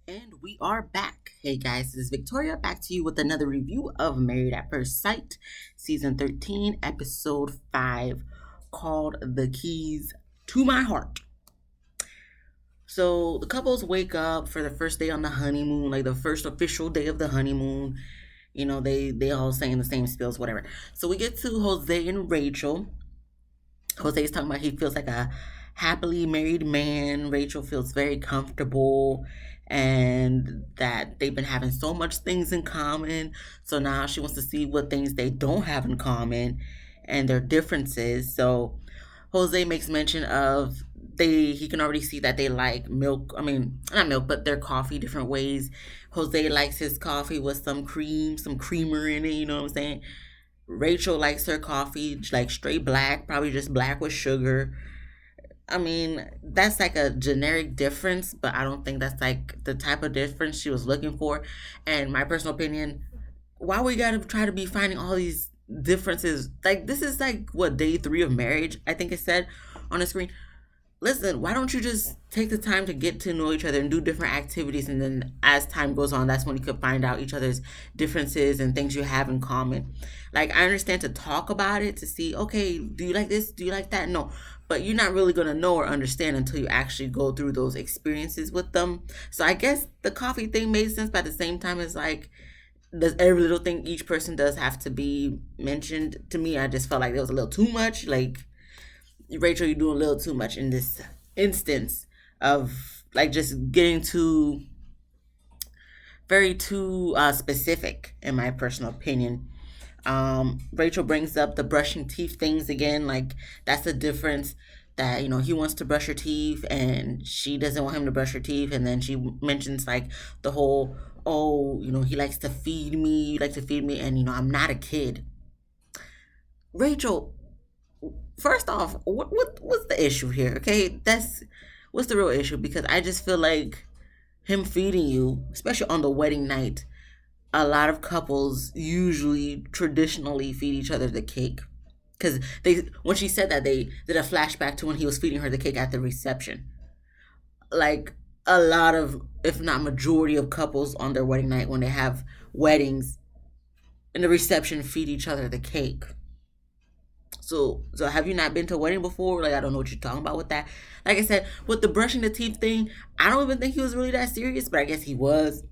And we are back. Hey guys, this is Victoria back to you with another review of Married at First Sight, Season 13, Episode 5, called The Keys to My Heart. So the couples wake up for the first day on the honeymoon, like the first official day of the honeymoon. They all saying the same spills, whatever. So we get to Jose and Rachel. Jose's talking about he feels like a happily married man. Rachel feels very comfortable and that they've been having so much things in common. So now she wants to see what things they don't have in common and their differences. So Jose makes mention of he can already see that they like milk. I mean, not milk, but their coffee different ways. Jose likes his coffee with some cream, some creamer in it, you know what I'm saying? Rachel likes her coffee like straight black, probably just black with sugar. I mean, that's like a generic difference, but I don't think that's like the type of difference she was looking for. And my personal opinion, why we gotta try to be finding all these differences? Like, this is like what, day three of marriage, I think it said on the screen. Listen, why don't you just take the time to get to know each other and do different activities, and then as time goes on, that's when you could find out each other's differences and things you have in common. Like, I understand to talk about it, to see, okay, do you like this, do you like that? No, but you're not really going to know or understand until you actually go through those experiences with them. So I guess the coffee thing made sense, but at the same time, it's like, does every little thing each person does have to be mentioned? To me, I just felt like there was a little too much. Like, Rachel, you're doing a little too much in this instance of like just getting too very too specific, in my personal opinion. Rachel brings up the brushing teeth things again. Like, that's the difference, that he wants to brush her teeth and she doesn't want him to brush her teeth. And then she mentions like the whole, oh, he likes to feed me, you like to feed me, and I'm not a kid. Rachel, first off, what's the issue here? Okay, that's what's the real issue, because I just feel like him feeding you, especially on the wedding night, a lot of couples usually traditionally feed each other the cake. Because when she said that, they did a flashback to when he was feeding her the cake at the reception. Like, a lot of, if not majority of couples on their wedding night, when they have weddings, in the reception, feed each other the cake. So have you not been to a wedding before? Like, I don't know what you're talking about with that. Like I said, with the brushing the teeth thing, I don't even think he was really that serious, but I guess he was,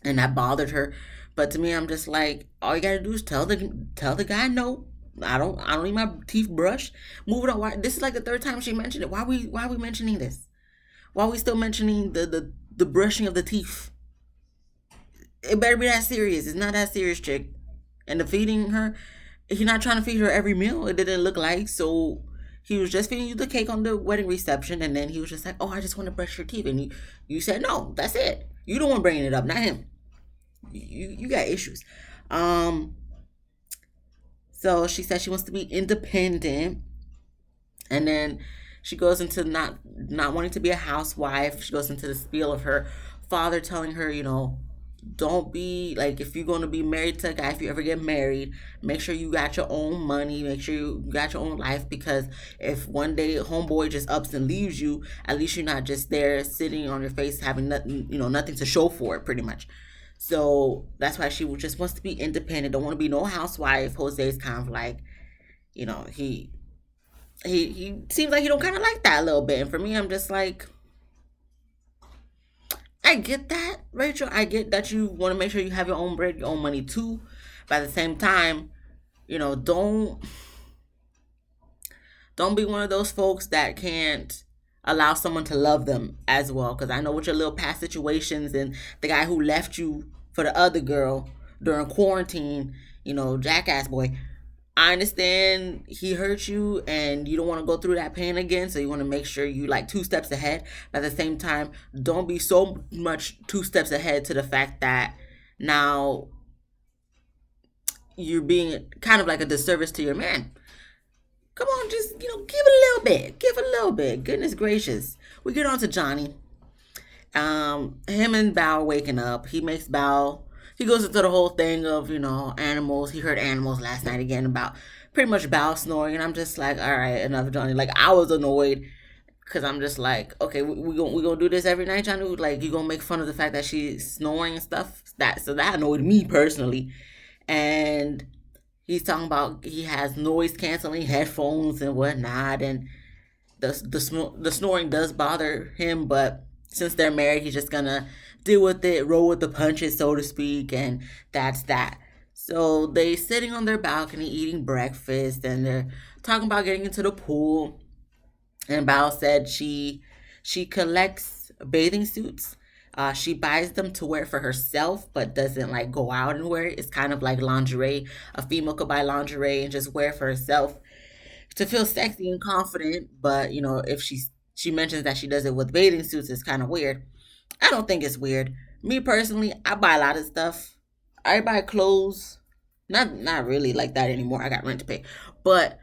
and that bothered her. But to me, I'm just like, all you gotta do is tell the guy no. I don't need my teeth brushed. Move it on. Why, this is like the third time she mentioned it. Why are we mentioning this? Why are we still mentioning the brushing of the teeth? It better be that serious. It's not that serious, chick. And the feeding her, he's not trying to feed her every meal. It didn't look like. So he was just feeding you the cake on the wedding reception, and then he was just like, "Oh, I just want to brush your teeth," and you said no. That's it. You the one bringing it up, not him. You got issues. Um. So she said she wants to be independent, and then she goes into not wanting to be a housewife. She goes into the spiel of her father telling her, don't be like, if you're going to be married to a guy, if you ever get married, make sure you got your own money, make sure you got your own life, because if one day homeboy just ups and leaves you, at least you're not just there sitting on your face having nothing, nothing to show for it, pretty much. So that's why she just wants to be independent, don't want to be no housewife. Jose's kind of like, he he seems like he don't kind of like that a little bit, and for me, I'm just like, I get that, Rachel. I get that you want to make sure you have your own bread, your own money too. But at the same time, don't be one of those folks that can't allow someone to love them as well. Because I know with your little past situations and the guy who left you for the other girl during quarantine, jackass boy. I understand he hurt you and you don't want to go through that pain again. So you want to make sure you like two steps ahead. But at the same time, don't be so much two steps ahead to the fact that now you're being kind of like a disservice to your man. Come on, just, give a little bit. Give a little bit. Goodness gracious. We get on to Johnny. Him and Bao waking up. He makes Bao. He goes into the whole thing of, animals. He heard animals last night again, about pretty much Bao snoring. And I'm just like, all right, enough, Johnny. Like, I was annoyed. Cause I'm just like, okay, we gonna do this every night, Johnny. Like, you gonna make fun of the fact that she's snoring and stuff. That annoyed me personally. And he's talking about he has noise canceling headphones and whatnot, and the snoring does bother him, but since they're married, he's just gonna deal with it, roll with the punches, so to speak, and that's that. So they sitting on their balcony eating breakfast, and they're talking about getting into the pool. And Bao said she collects bathing suits. She buys them to wear for herself, but doesn't like go out and wear it. It's kind of like lingerie. A female could buy lingerie and just wear it for herself to feel sexy and confident. But if she mentions that she does it with bathing suits, it's kind of weird. I don't think it's weird. Me personally, I buy a lot of stuff. I buy clothes. Not really like that anymore. I got rent to pay. But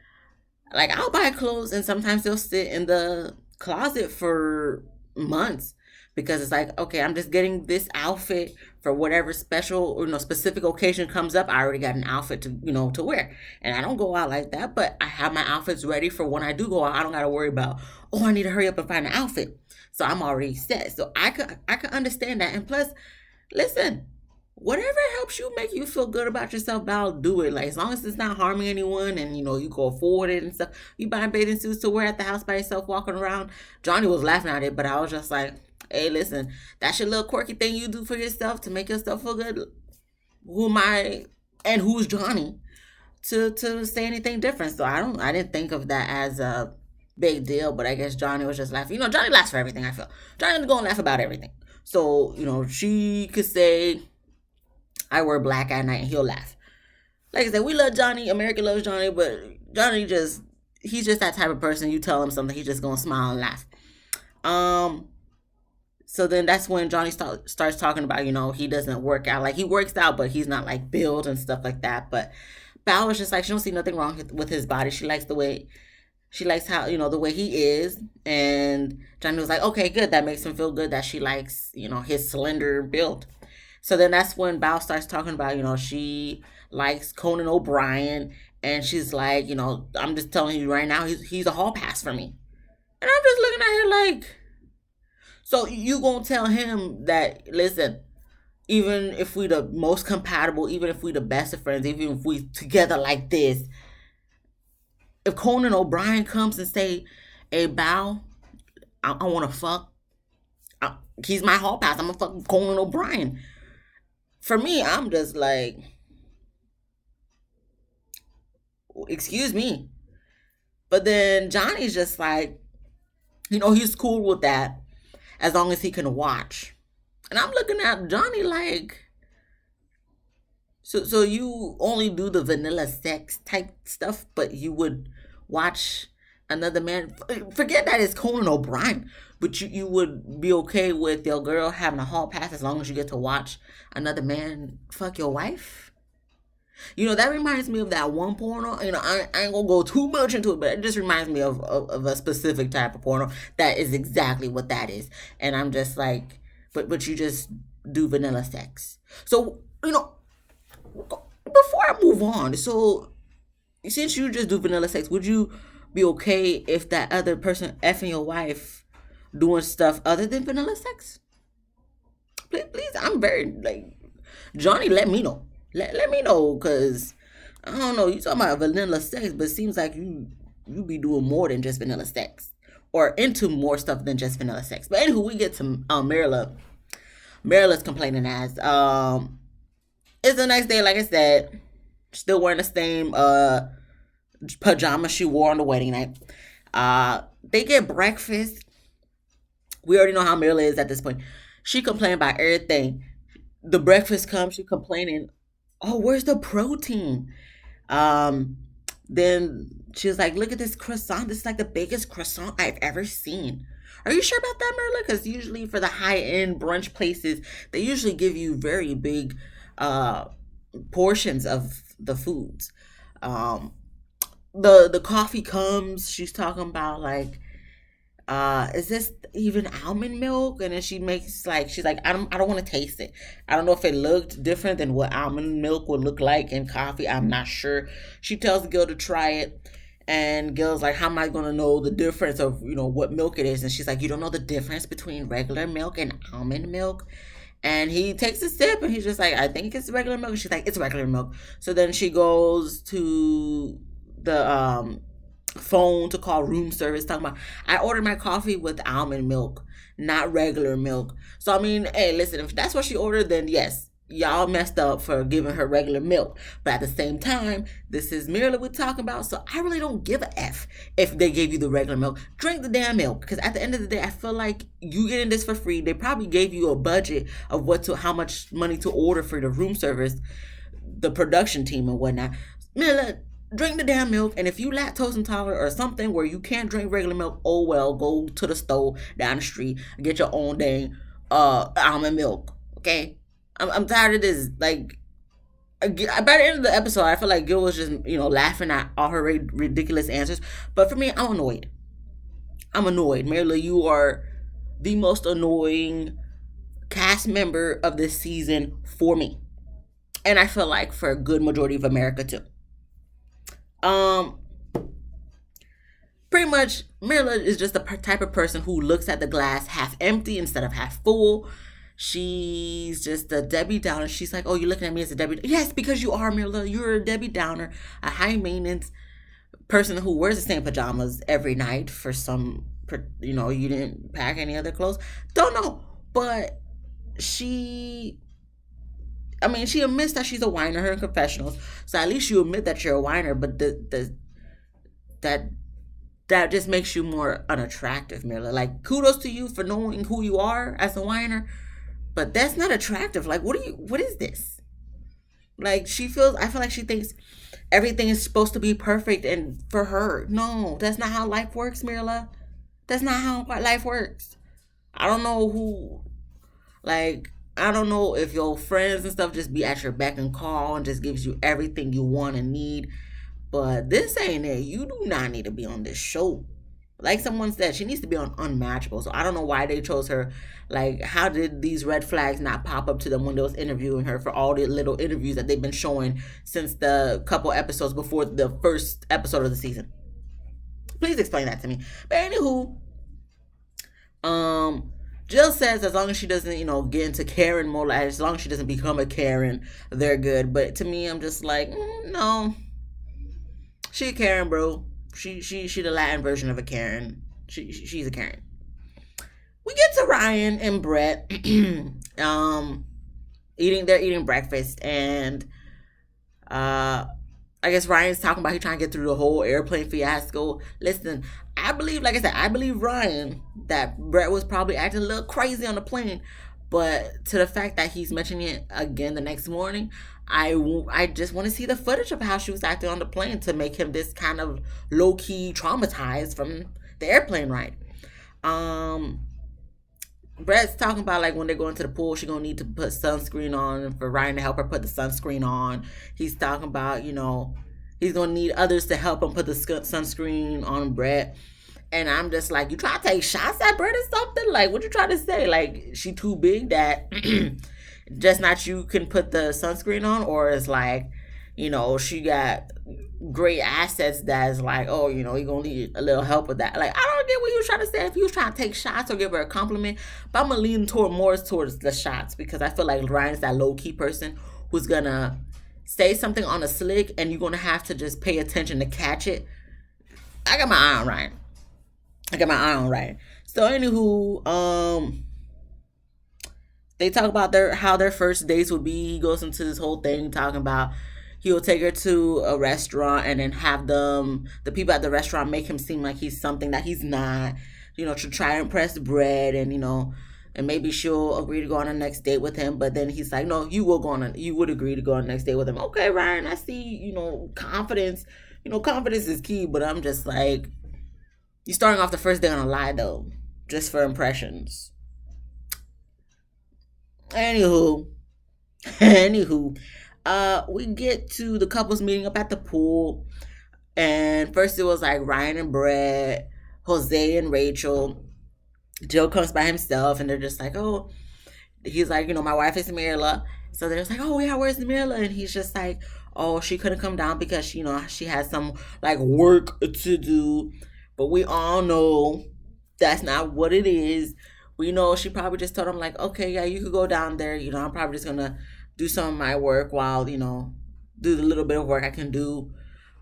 like, I'll buy clothes and sometimes they'll sit in the closet for months because it's like, okay, I'm just getting this outfit for whatever special or specific occasion comes up. I already got an outfit to wear. And I don't go out like that, but I have my outfits ready for when I do go out. I don't got to worry about, oh, I need to hurry up and find an outfit. So I'm already set. So I could understand that. And plus, listen, whatever helps you make you feel good about yourself, I'll do it. Like, as long as it's not harming anyone and you can afford it and stuff. You buying bathing suits to wear at the house by yourself, walking around. Johnny was laughing at it, but I was just like, hey, listen, that's your little quirky thing you do for yourself to make yourself feel good. Who am I and who's Johnny to say anything different? So I didn't think of that as a big deal, but I guess Johnny was just laughing. Johnny laughs for everything, I feel. Johnny's gonna laugh about everything. So, she could say I wear black at night and he'll laugh. Like I said, we love Johnny. America loves Johnny, but he's just that type of person. You tell him something, he's just gonna smile and laugh. So then that's when Johnny starts talking about, he doesn't work out. Like, he works out, but he's not like built and stuff like that. But Bao was just like, she don't see nothing wrong with his body. She likes how, the way he is. And Johnny was like, okay, good. That makes him feel good that she likes, his slender build. So then that's when Bao starts talking about, she likes Conan O'Brien. And she's like, I'm just telling you right now, he's a hall pass for me. And I'm just looking at her like, so you gonna tell him that, listen, even if we the most compatible, even if we the best of friends, even if we together like this, if Conan O'Brien comes and say, hey, Bao, I want to fuck, he's my hall pass, I'm gonna fuck Conan O'Brien. For me, I'm just like, excuse me. But then Johnny's just like, he's cool with that as long as he can watch. And I'm looking at Johnny like, so you only do the vanilla sex type stuff, but you would watch another man. Forget that it's Conan O'Brien, but you would be okay with your girl having a hall pass as long as you get to watch another man fuck your wife. That reminds me of that one porno. I ain't gonna go too much into it, but it just reminds me of a specific type of porno that is exactly what that is. And I'm just like, but you just do vanilla sex. So, before I move on, so since you just do vanilla sex, would you be okay if that other person effing your wife doing stuff other than vanilla sex? Please, I'm very like, Johnny, let me know. Let me know, because I don't know, you talking about vanilla sex, but it seems like you be doing more than just vanilla sex, or into more stuff than just vanilla sex. But anywho, we get to Marilla. Marilla's complaining as it's the next day, like I said, still wearing the same pajamas she wore on the wedding night. They get breakfast. We already know how Marilla is at this point. She complained about everything. The breakfast comes, she complaining, oh, where's the protein? Then she was like, look at this croissant. This is like the biggest croissant I've ever seen. Are you sure about that, Merla? Because usually for the high-end brunch places, they usually give you very big portions of the foods. The coffee comes. She's talking about like, is this even almond milk? And then she's like, I don't want to taste it. I don't know if it looked different than what almond milk would look like in coffee. I'm not sure. She tells the girl to try it. And Gil's like, how am I gonna know the difference of, what milk it is? And she's like, you don't know the difference between regular milk and almond milk? And he takes a sip and he's just like, I think it's regular milk. And she's like, it's regular milk. So then she goes to the phone to call room service, talking about, I ordered my coffee with almond milk, not regular milk. So I mean, hey, listen, if that's what she ordered, then yes, y'all messed up for giving her regular milk. But at the same time, this is merely we're talking about, so I really don't give a F if they gave you the regular milk. Drink the damn milk. Because at the end of the day, I feel like you getting this for free. They probably gave you a budget of how much money to order for the room service, the production team and whatnot. Mila, drink the damn milk. And if you lactose intolerant or something where you can't drink regular milk, oh well, go to the store down the street and get your own dang almond milk. Okay? I'm tired of this. Like, by the end of the episode, I feel like Gil was just, laughing at all her ridiculous answers. But for me, I'm annoyed. Marilla, you are the most annoying cast member of this season for me. And I feel like for a good majority of America, too. Pretty much, Marilla is just the type of person who looks at the glass half empty instead of half full. She's just a Debbie Downer. She's like, oh, you're looking at me as a Debbie. Yes, because you are, Marilla. You're a Debbie Downer, a high maintenance person who wears the same pajamas every night for some, you didn't pack any other clothes. Don't know. But she admits that she's a whiner, her in confessionals. So at least you admit that you're a whiner, but that just makes you more unattractive, Marilla. Like, kudos to you for knowing who you are as a whiner. But that's not attractive. Like, what is this? Like, I feel like she thinks everything is supposed to be perfect and for her. No, that's not how life works, Mirla. That's not how life works. I don't know I don't know if your friends and stuff just be at your beck and call and just gives you everything you want and need. But this ain't it. You do not need to be on this show. Like someone said, she needs to be on Unmatchable. So I don't know why they chose her. Like, how did these red flags not pop up to them when they was interviewing her for all the little interviews that they've been showing since the couple episodes before the first episode of the season? Please explain that to me. But anywho, Jill says as long as she doesn't, get into Karen more, like, as long as she doesn't become a Karen, they're good. But to me, I'm just like, no. She a Karen, bro. She the Latin version of a Karen. She's a Karen. We get to Ryan and Brett eating breakfast, and I guess Ryan's talking about he trying to get through the whole airplane fiasco. Listen, I believe Ryan that Brett was probably acting a little crazy on the plane, but to the fact that he's mentioning it again the next morning, I just want to see the footage of how she was acting on the plane to make him this kind of low-key traumatized from the airplane ride. Brett's talking about, like, when they go into the pool, she's going to need to put sunscreen on, and for Ryan to help her put the sunscreen on. He's talking about, he's going to need others to help him put the sunscreen on Brett. And I'm just like, you trying to take shots at Brett or something? Like, what you trying to say? Like, she too big that just not you can put the sunscreen on? Or it's like, she got great assets that's like, oh, you're going to need a little help with that. Like, I don't get what you was trying to say. If you was trying to take shots or give her a compliment. But I'm going to lean more towards the shots, because I feel like Ryan's that low-key person who's going to say something on a slick and you're going to have to just pay attention to catch it. I got my eye on Ryan. So anywho, they talk about how their first dates would be. He goes into this whole thing talking about he'll take her to a restaurant and then have the people at the restaurant make him seem like he's something that he's not, to try to impress Brett, and and maybe she'll agree to go on a next date with him. But then he's like, no, you would agree to go on the next date with him. Okay, Ryan, I see, confidence. Confidence is key, but I'm just like, you're starting off the first day on a lie, though, just for impressions. Anywho, we get to the couples meeting up at the pool, and first it was like Ryan and Brett, Jose and Rachel. Joe comes by himself, and they're just like, oh, He's like, my wife is Mirla. So they're just like, oh yeah, where's Mirla? And he's just like, oh, she couldn't come down because she has some like work to do. But we all know that's not what it is. We know she probably just told him like, okay, yeah, you could go down there. I'm probably just gonna do some of my work while do the little bit of work I can do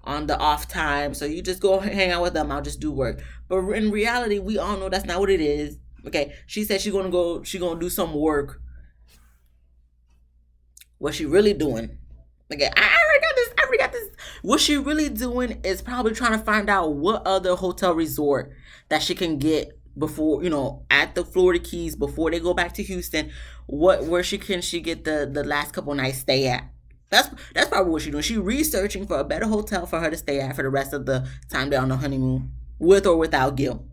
on the off time. So you just go hang out with them. I'll just do work. But in reality, we all know that's not what it is. Okay, she said she's gonna do some work. What she really doing? Okay, I already got this. I already got this. What she really doing is probably trying to find out what other hotel resort that she can get before, at the Florida Keys before they go back to Houston. Where she get the last couple nights stay at? That's probably what she's doing. She researching for a better hotel for her to stay at for the rest of the time they're on the honeymoon, with or without Gil,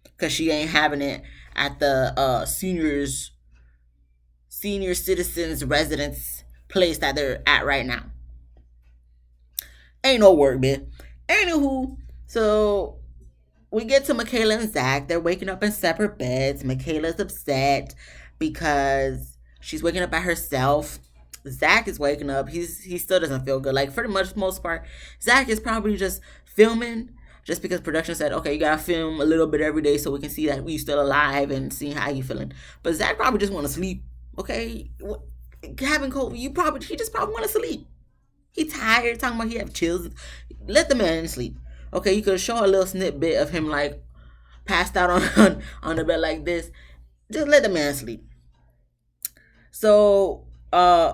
because she ain't having it at the senior citizens residence place that they're at right now. Ain't no work, man. Anywho, so we get to Michaela and Zach. They're waking up in separate beds. Michaela's upset because she's waking up by herself. Zach is waking up. He still doesn't feel good. Like for the most part, Zach is probably just filming just because production said, okay, you gotta film a little bit every day so we can see that we still alive and see how you feeling. But Zach probably just want to sleep. Okay, having COVID, he just probably want to sleep. He tired, talking about he have chills. Let the man sleep. Okay, you could show a little snippet of him like passed out on the bed like this. Just let the man sleep. So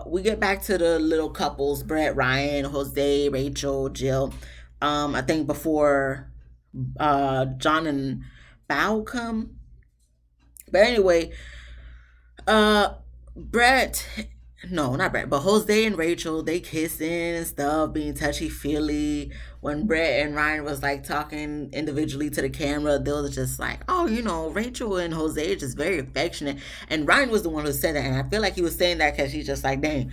we get back to the little couples, Brett, Ryan, Jose, Rachel, Jill. I think before John and Bao come. But anyway, Brett, no, not Brett, but Jose and Rachel, they kissing and stuff, being touchy feely. When Brett and Ryan was like talking individually to the camera, they was just like, oh, Rachel and Jose are just very affectionate. And Ryan was the one who said that. And I feel like he was saying that because he's just like, dang,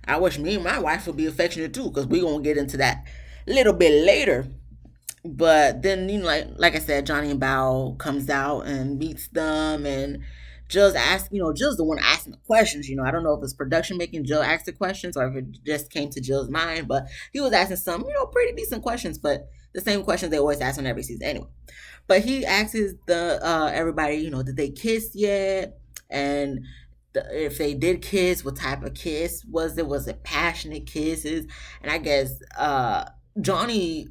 I wish me and my wife would be affectionate too, because we going to get into that a little bit later. But then, like I said, Johnny and Bao comes out and meets them, and Jill's the one asking the questions. I don't know if it's production making Jill ask the questions or if it just came to Jill's mind, but he was asking some, pretty decent questions, but the same questions they always ask on every season anyway. But he asks the everybody, did they kiss yet? And if they did kiss, what type of kiss was it? Was it passionate kisses? And I guess Johnny,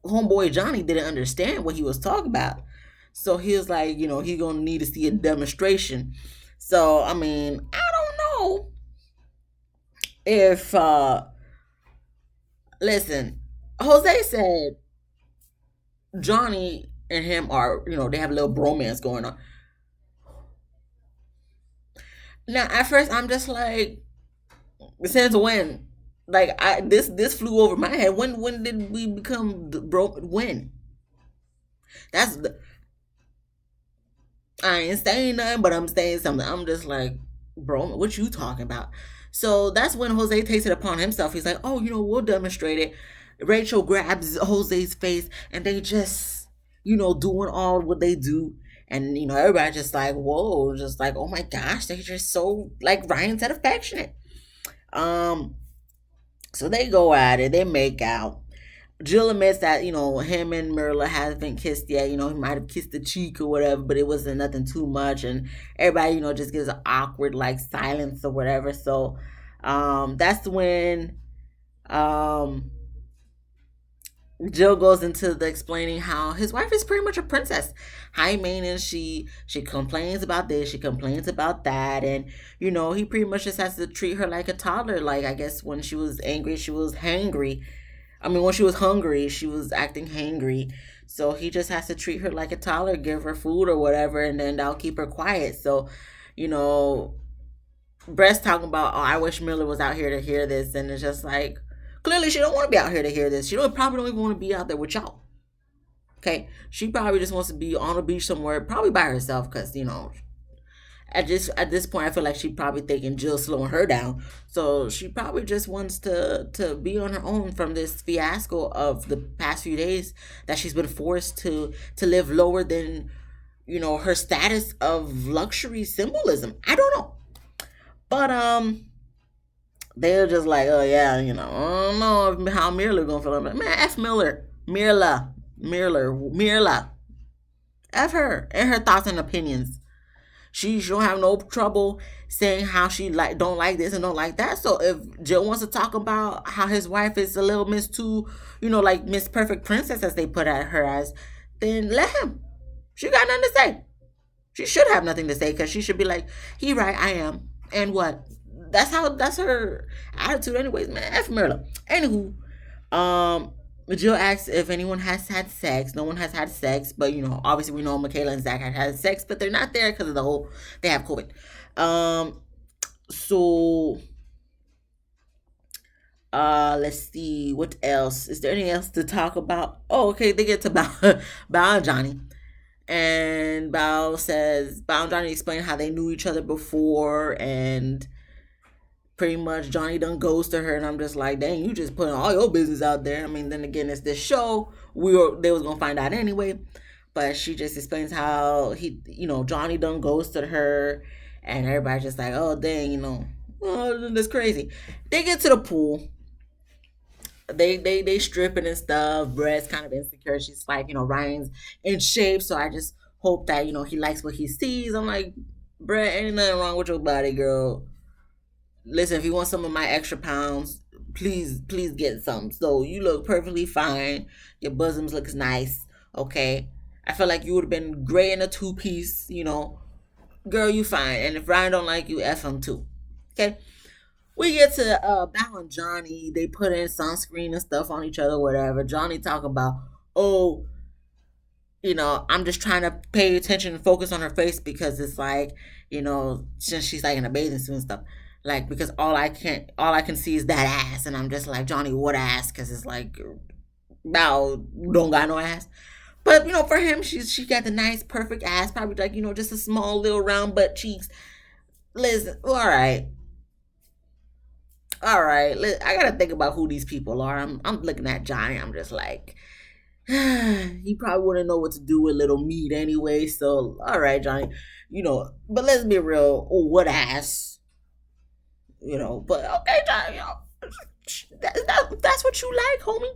homeboy Johnny, didn't understand what he was talking about. So he was like, he's gonna need to see a demonstration. So I mean, I don't know if listen, Jose said Johnny and him are, they have a little bromance going on. Now at first I'm just like, since when? Like this flew over my head. When did we become broke? When? That's the I ain't saying nothing, but I'm saying something. I'm just like, bro, what you talking about? So that's when Jose takes it upon himself. He's like, oh, we'll demonstrate it. Rachel grabs Jose's face and they just, doing all what they do. And, everybody just like, whoa, just like, oh my gosh, they're just so, like Ryan said, affectionate. Um, so they go at it, they make out. Jill admits that, him and Mirla haven't kissed yet. He might have kissed the cheek or whatever, but it wasn't nothing too much. And everybody, just gives an awkward, like, silence or whatever. So that's when um, Jill goes into the explaining how his wife is pretty much a princess, high maintenance. She complains about this, she complains about that, and he pretty much just has to treat her like a toddler. Like I guess when she was angry, she was hangry. I mean, when she was hungry, she was acting hangry. So he just has to treat her like a toddler, give her food or whatever, and then that'll keep her quiet. So, you know, Brett's talking about, oh, I wish Miller was out here to hear this, and it's just like, clearly she don't want to be out here to hear this. She probably don't even want to be out there with y'all. Okay, she probably just wants to be on a beach somewhere, probably by herself, because at this point, I feel like she probably thinking Jill's slowing her down. So she probably just wants to be on her own from this fiasco of the past few days that she's been forced to live lower than her status of luxury symbolism. I don't know. But they're just like, oh yeah, I don't know how Miller gonna feel. I'm like, man, F Miller, Mirla, F her and her thoughts and opinions. She don't have no trouble saying how she don't like this and don't like that. So if Jill wants to talk about how his wife is a little Miss Too, like Miss Perfect Princess as they put at her as, then let him. She got nothing to say. She should have nothing to say because she should be like, he right, I am. And what? That's her attitude anyways, man. F Merla. Anywho, Jill asks if anyone has had sex. No one has had sex, but obviously we know Michaela and Zach had sex, but they're not there because of they have COVID. So let's see what else. Is there anything else to talk about? Oh, okay, they get to Bao and Johnny. And Bao and Johnny explain how they knew each other before, and pretty much Johnny done goes to her, and I'm just like, dang, you just putting all your business out there. I mean, then again, it's this show. They was gonna find out anyway, but she just explains how Johnny done goes to her, and everybody's just like, oh dang, oh, that's crazy. They get to the pool. They stripping and stuff. Brett's kind of insecure. She's like, Ryan's in shape, so I just hope that he likes what he sees. I'm like, Brett, ain't nothing wrong with your body, girl. Listen, if you want some of my extra pounds, please get some. So you look perfectly fine. Your bosoms looks nice. Okay. I feel like you would have been great in a 2-piece, Girl, you fine. And if Ryan don't like you, F him too. Okay. We get to Val and Johnny. They put in sunscreen and stuff on each other, whatever. Johnny talking about, oh, I'm just trying to pay attention and focus on her face because it's like, since she's like in a bathing suit and stuff. Like, because all I can see is that ass, and I'm just like, Johnny, what ass? Because it's like, Val don't got no ass. But for him, she got the nice, perfect ass, probably like just a small little round butt cheeks. Listen, all right. I gotta think about who these people are. I'm looking at Johnny. I'm just like, he probably wouldn't know what to do with little meat anyway. So all right, Johnny, But let's be real. Oh, what ass? But okay, Johnny. That's what you like, homie.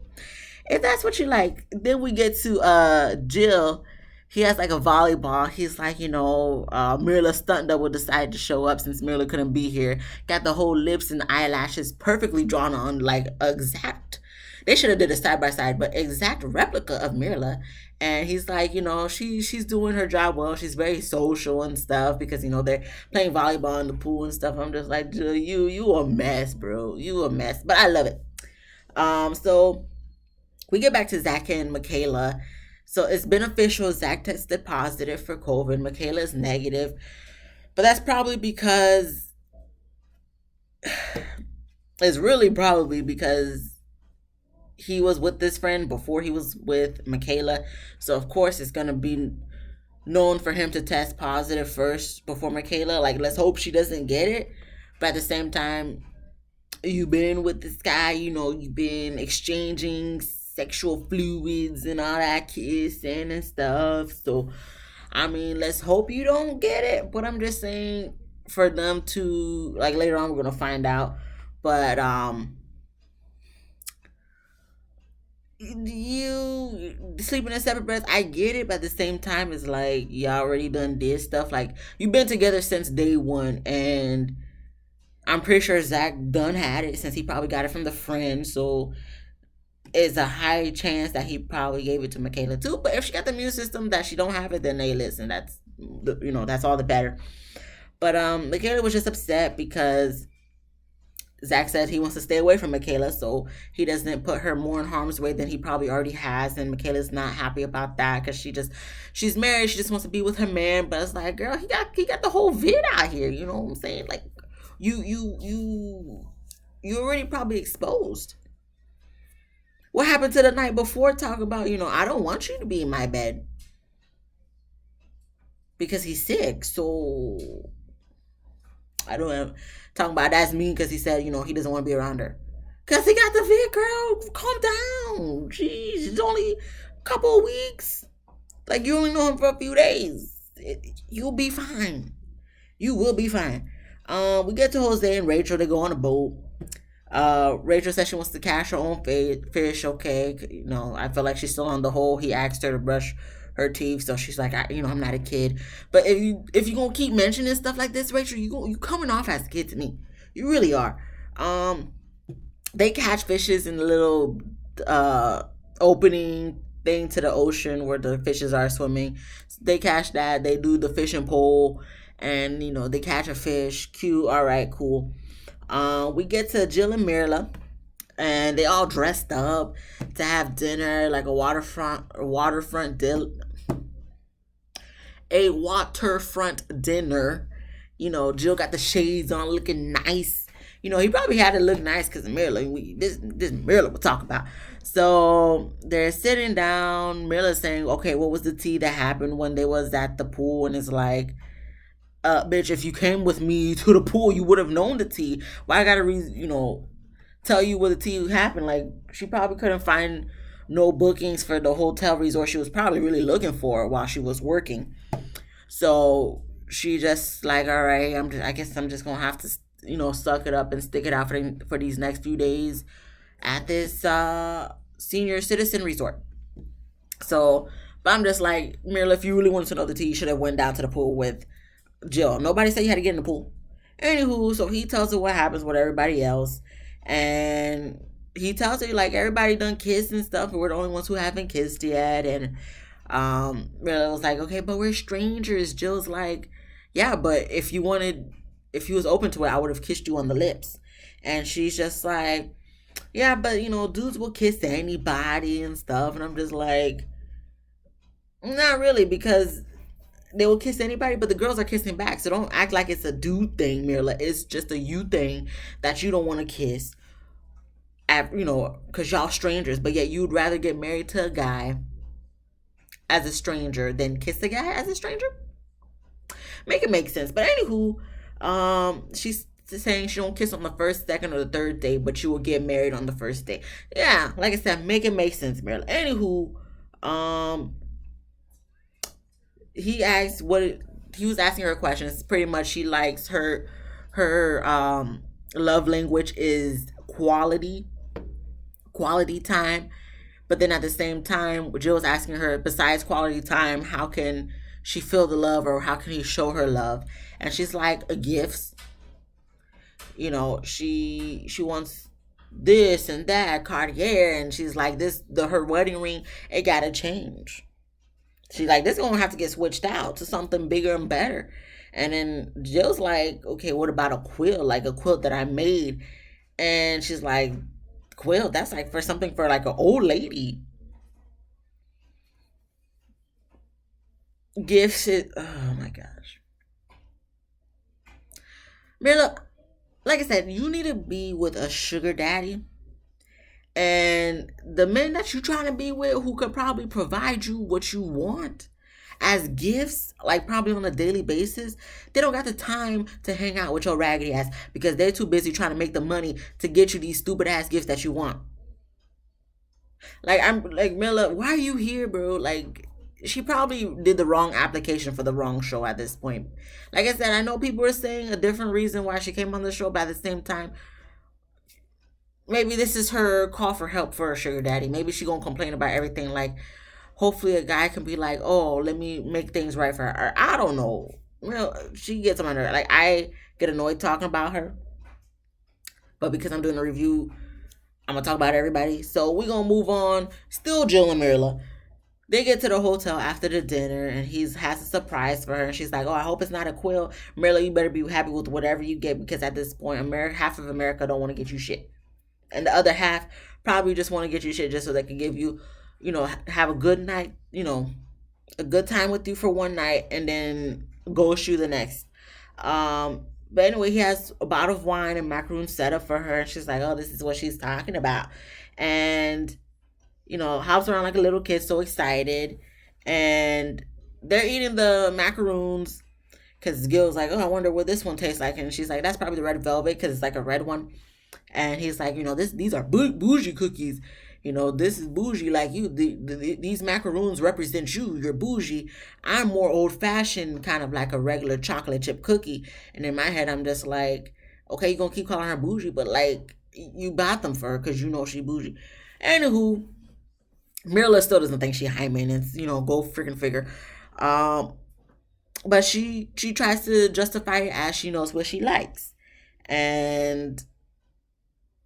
If that's what you like, then we get to Jill. He has like a volleyball. He's like, Mirla's stunt double decided to show up since Mirla couldn't be here. Got the whole lips and eyelashes perfectly drawn on, like exact. They should have did a side by side, but exact replica of Mirla. And he's like, she's doing her job well. She's very social and stuff because they're playing volleyball in the pool and stuff. I'm just like, Jill, you a mess, bro. You a mess, but I love it. So we get back to Zach and Michaela. So it's been official. Zach tested positive for COVID. Michaela is negative. But that's probably because it's really probably because he was with this friend before he was with Michaela. So of course it's gonna be known for him to test positive first before Michaela. Like, let's hope she doesn't get it. But at the same time, you've been with this guy, you've been exchanging sexual fluids and all that kissing and stuff. So, I mean, let's hope you don't get it. But I'm just saying for them to, like, later on we're gonna find out. But you sleeping in separate beds, I get it, but at the same time it's like you already done did stuff. Like, you've been together since day one, and I'm pretty sure Zach done had it since he probably got it from the friend. So it's a high chance that he probably gave it to Michaela too. But if she got the immune system that she don't have it, then hey, listen, that's all the better. But Michaela was just upset because Zach said he wants to stay away from Michaela, so he doesn't put her more in harm's way than he probably already has. And Michaela's not happy about that because she's married. She just wants to be with her man. But it's like, girl, he got the whole vid out here. You know what I'm saying? Like, you already probably exposed. What happened to the night before? Talk about, I don't want you to be in my bed because he's sick. So I don't know. Talking about that's mean because he said, he doesn't want to be around her. Because he got the vid, girl. Calm down. Jeez, it's only a couple of weeks. Like, you only know him for a few days. You'll be fine. You will be fine. We get to Jose and Rachel. They go on a boat. Rachel says she wants to catch her own fish. Okay, I feel like she's still on the hole. He asked her to brush her teeth, so she's like, I'm not a kid. But if you gonna keep mentioning stuff like this, Rachel, you coming off as a kid to me. You really are. They catch fishes in the little opening thing to the ocean where the fishes are swimming. They catch that. They do the fishing pole, and they catch a fish. Cute. All right, cool. We get to Jill and Mirla, and they all dressed up to have dinner, like a waterfront dinner. Jill got the shades on, looking nice. He probably had to look nice because Mirla. This Mirla we'll talk about. So they're sitting down. Mirla's saying, "Okay, what was the tea that happened when they was at the pool?" And it's like, bitch, if you came with me to the pool, you would have known the tea. Why I gotta tell you what the tea happened? Like, she probably couldn't find no bookings for the hotel resort she was probably really looking for while she was working. So she just like, all right, I guess I'm just gonna have to, suck it up and stick it out for these next few days at this senior citizen resort. So, but I'm just like, Mirla, if you really wanted to know the tea, you should have went down to the pool with Jill. Nobody said you had to get in the pool. Anywho, so he tells her what happens with everybody else. And he tells her, like, everybody done kissed and stuff, and we're the only ones who haven't kissed yet. And Mirla was like, okay, but we're strangers. Jill's like, yeah, but if you was open to it, I would have kissed you on the lips. And she's just like, yeah, but, dudes will kiss anybody and stuff. And I'm just like, not really, because they will kiss anybody, but the girls are kissing back. So don't act like it's a dude thing, Mirla. It's just a you thing that you don't want to kiss, because y'all strangers. But yet you'd rather get married to a guy as a stranger than kiss a guy as a stranger. Make it make sense. But anywho, she's saying she don't kiss on the first, second, or the third date, but you will get married on the first date. Yeah, like I said, make it make sense, Mirla. Anywho, he was asking her questions. Pretty much, she likes her love language is quality time. But then at the same time, Jill was asking her, besides quality time, how can she feel the love, or how can he show her love? And she's like, gifts. She wants this and that, Cartier, and she's like, her wedding ring, it gotta change. She's like, this is gonna have to get switched out to something bigger and better. And then Jill's like, okay, what about a quilt? Like a quilt that I made. And she's like, quilt? That's like for something for like an old lady. Gifts it. Oh my gosh. Mirla, like I said, you need to be with a sugar daddy. And the men that you're trying to be with who could probably provide you what you want as gifts, like probably on a daily basis, they don't got the time to hang out with your raggedy ass because they're too busy trying to make the money to get you these stupid ass gifts that you want. Like, I'm like, Mirla, why are you here, bro? Like, she probably did the wrong application for the wrong show at this point. Like I said, I know people are saying a different reason why she came on the show, but at the same time, maybe this is her call for help for a sugar daddy. Maybe she gonna complain about everything. Like, hopefully a guy can be like, oh, let me make things right for her. Or, I don't know. She gets on my nerve. Like, I get annoyed talking about her. But because I'm doing a review, I'm gonna talk about everybody. So we're gonna move on. Still Jill and Mirla. They get to the hotel after the dinner, and he has a surprise for her. And she's like, oh, I hope it's not a quill. Mirla, you better be happy with whatever you get, because at this point, half of America don't want to get you shit. And the other half probably just want to get you shit just so they can give you, have a good night, a good time with you for one night and then ghost you the next. But anyway, he has a bottle of wine and macaroons set up for her. And she's like, oh, this is what she's talking about. And, hops around like a little kid, so excited. And they're eating the macaroons because Gil's like, oh, I wonder what this one tastes like. And she's like, that's probably the red velvet because it's like a red one. And he's like, these are bougie cookies. This is bougie. Like you, these macaroons represent you. You're bougie. I'm more old fashioned, kind of like a regular chocolate chip cookie. And in my head, I'm just like, okay, you're gonna keep calling her bougie, but like you bought them for her because you know she bougie. Anywho, Mirla still doesn't think she high maintenance. Go freaking figure. Um, but she tries to justify it as she knows what she likes. And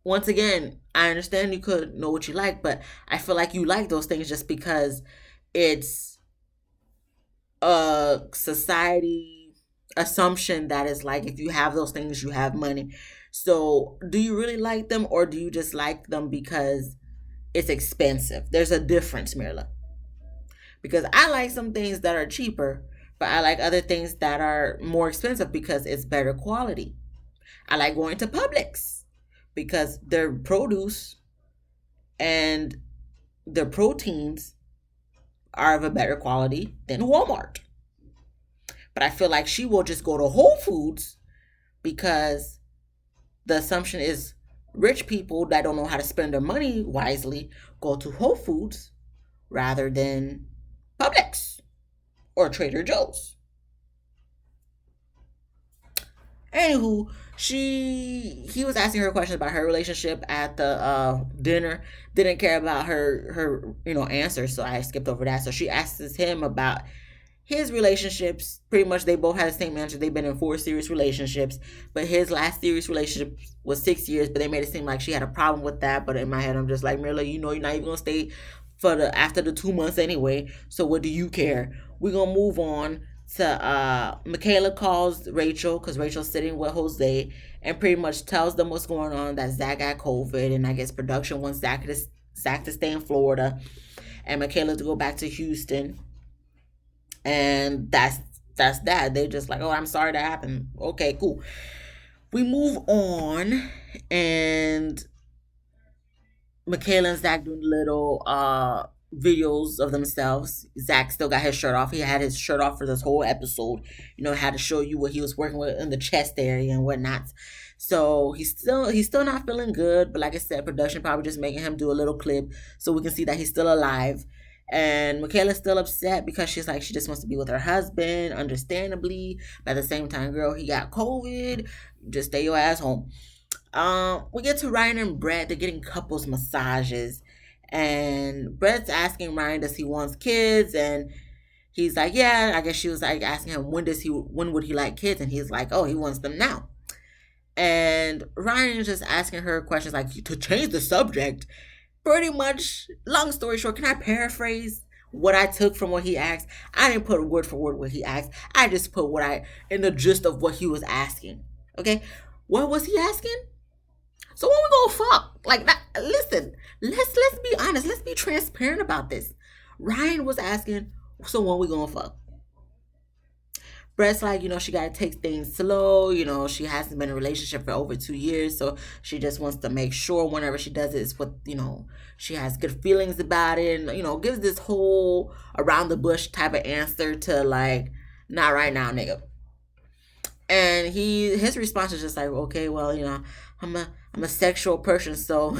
once again, I understand you could know what you like, but I feel like you like those things just because it's a society assumption that is like if you have those things, you have money. So, do you really like them, or do you just like them because it's expensive? There's a difference, Mirla. Because I like some things that are cheaper, but I like other things that are more expensive because it's better quality. I like going to Publix because their produce and their proteins are of a better quality than Walmart. But I feel like she will just go to Whole Foods because the assumption is rich people that don't know how to spend their money wisely go to Whole Foods rather than Publix or Trader Joe's. Anywho, he was asking her questions about her relationship at the dinner. Didn't care about her answer, so I skipped over that. So she asks him about his relationships. Pretty much, they both had the same answer. They've been in 4 serious relationships, but his last serious relationship was 6 years. But they made it seem like she had a problem with that. But in my head, I'm just like, Mirla, you're not even gonna stay for the after the 2 months anyway. So what do you care? We're gonna move on to Michaela calls Rachel because Rachel's sitting with Jose and pretty much tells them what's going on, that Zach got COVID, and I guess production wants Zach to stay in Florida and Michaela to go back to Houston. And that's that. They're just like, oh, I'm sorry that happened. Okay, cool. We move on, and Michaela and Zach doing little videos of themselves. Zach still got his shirt off. He had his shirt off for this whole episode. Had to show you what he was working with in the chest area and whatnot. So he's still not feeling good. But like I said, production probably just making him do a little clip so we can see that he's still alive. And Michaela's still upset because she's like, she just wants to be with her husband, understandably. But at the same time, girl, he got COVID. Just stay your ass home. We get to Ryan and Brett. They're getting couples massages, and Brett's asking Ryan, does he wants kids? And he's like, yeah. I guess she was like asking him, when would he like kids? And he's like, oh, he wants them now. And Ryan is just asking her questions like to change the subject. Pretty much, long story short, can I paraphrase what I took from what he asked? I didn't put word for word what he asked. I just put in the gist of what he was asking. Okay, what was he asking? So when we gonna fuck? Like that? Listen, let's be honest. Let's be transparent about this. Ryan was asking, so when we gonna fuck? Brett's like, she gotta take things slow. She hasn't been in a relationship for over 2 years, so she just wants to make sure whenever she does it, it's what she has good feelings about it, and gives this whole around the bush type of answer to like, not right now, nigga. And his response is just like, okay, well, I'm a sexual person, so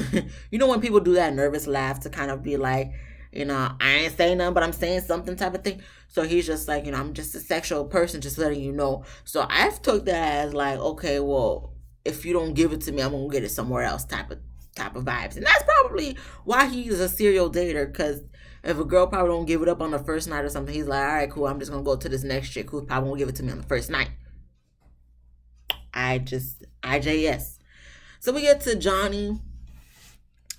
when people do that nervous laugh to kind of be like, I ain't saying nothing, but I'm saying something type of thing. So he's just like, I'm just a sexual person, just letting you know. So I've took that as like, okay, well, if you don't give it to me, I'm gonna get it somewhere else type of vibes. And that's probably why he's a serial dater, because if a girl probably don't give it up on the first night or something, he's like, all right, cool, I'm just gonna go to this next chick who probably won't give it to me on the first night. IJS. So we get to Johnny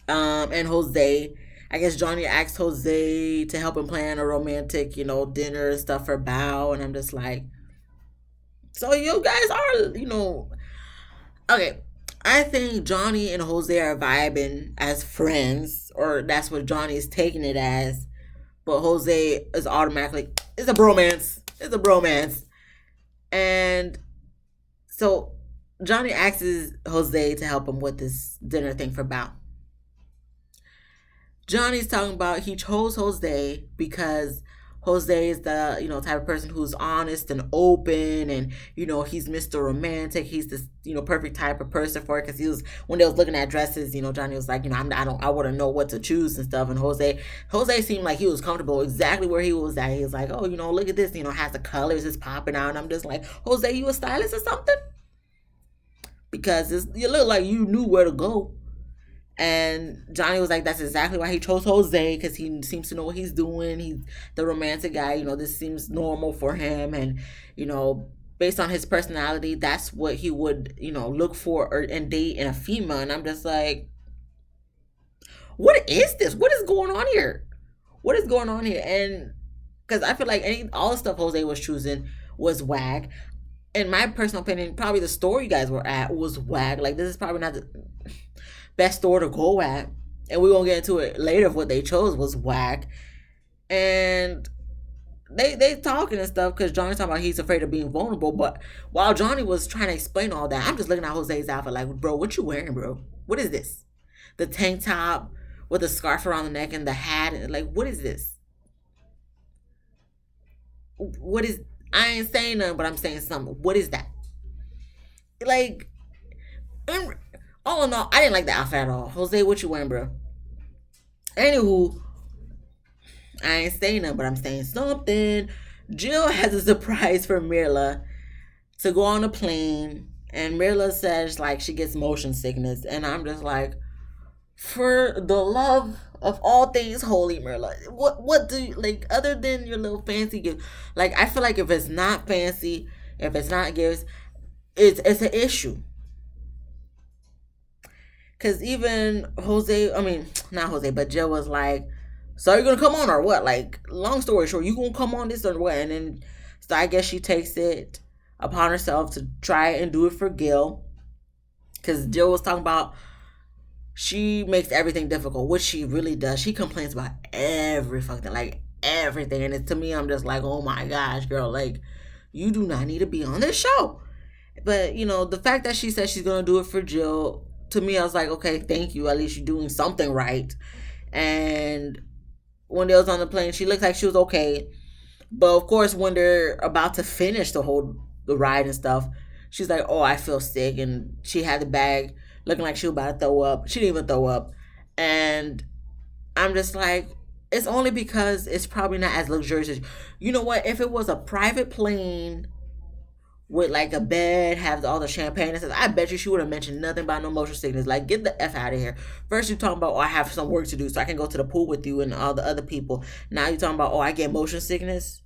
and Jose. I guess Johnny asked Jose to help him plan a romantic, dinner and stuff for Bao. And I'm just like, so you guys are, okay. I think Johnny and Jose are vibing as friends, or that's what Johnny is taking it as. But Jose is automatically, it's a bromance. It's a bromance. And so Johnny asks Jose to help him with this dinner thing for Bao. Johnny's talking about he chose Jose because Jose is the, type of person who's honest and open, and, he's Mr. Romantic. He's this, perfect type of person for it, because he was, when they was looking at dresses, Johnny was like, I wouldn't know what to choose and stuff. And Jose seemed like he was comfortable exactly where he was at. He was like, oh, look at this, has the colors is popping out. And I'm just like, Jose, you a stylist or something? Because you look like you knew where to go. And Johnny was like, that's exactly why he chose Jose, because he seems to know what he's doing. He's the romantic guy. This seems normal for him. And, based on his personality, that's what he would, look for and date in a female. And I'm just like, what is this? What is going on here? What is going on here? And because I feel like all the stuff Jose was choosing was whack. In my personal opinion, probably the store you guys were at was whack. Like, this is probably not the best store to go at. And we're going to get into it later of what they chose was whack. And they talking and stuff because Johnny's talking about he's afraid of being vulnerable. But while Johnny was trying to explain all that, I'm just looking at Jose's outfit like, bro, what you wearing, bro? What is this? The tank top with the scarf around the neck and the hat. Like, what is this? What is... I ain't saying nothing, but I'm saying something. What is that? Like, all in all, I didn't like the outfit at all. Jose, what you wearing, bro? Anywho, I ain't saying nothing, but I'm saying something. Jill has a surprise for Mirla to go on a plane, and Mirla says, like, she gets motion sickness, and I'm just like, for the love of all things holy, Mirla, what do you, like, other than your little fancy gift? Like, I feel like if it's not fancy, if it's not gifts, it's an issue. Because even not Jose, but Jill was like, so are you going to come on or what? Like, long story short, you going to come on this or what? And then, so I guess she takes it upon herself to try and do it for Gil. Because Jill was talking about she makes everything difficult, which she really does. She complains about everything. And to me, I'm just like, oh my gosh, girl, like, you do not need to be on this show. But, the fact that she said she's going to do it for Jill, to me, I was like, okay, thank you. At least you're doing something right. And when they was on the plane, she looked like she was okay. But, of course, when they're about to finish the ride and stuff, she's like, oh, I feel sick. And she had the bag looking like she was about to throw up. She didn't even throw up. And I'm just like, it's only because it's probably not as luxurious as... You know what? If it was a private plane with like a bed, have all the champagne and stuff, I bet you she would have mentioned nothing about no motion sickness. Like, get the F out of here. First you talking about, oh, I have some work to do so I can go to the pool with you and all the other people. Now you talking about, oh, I get motion sickness?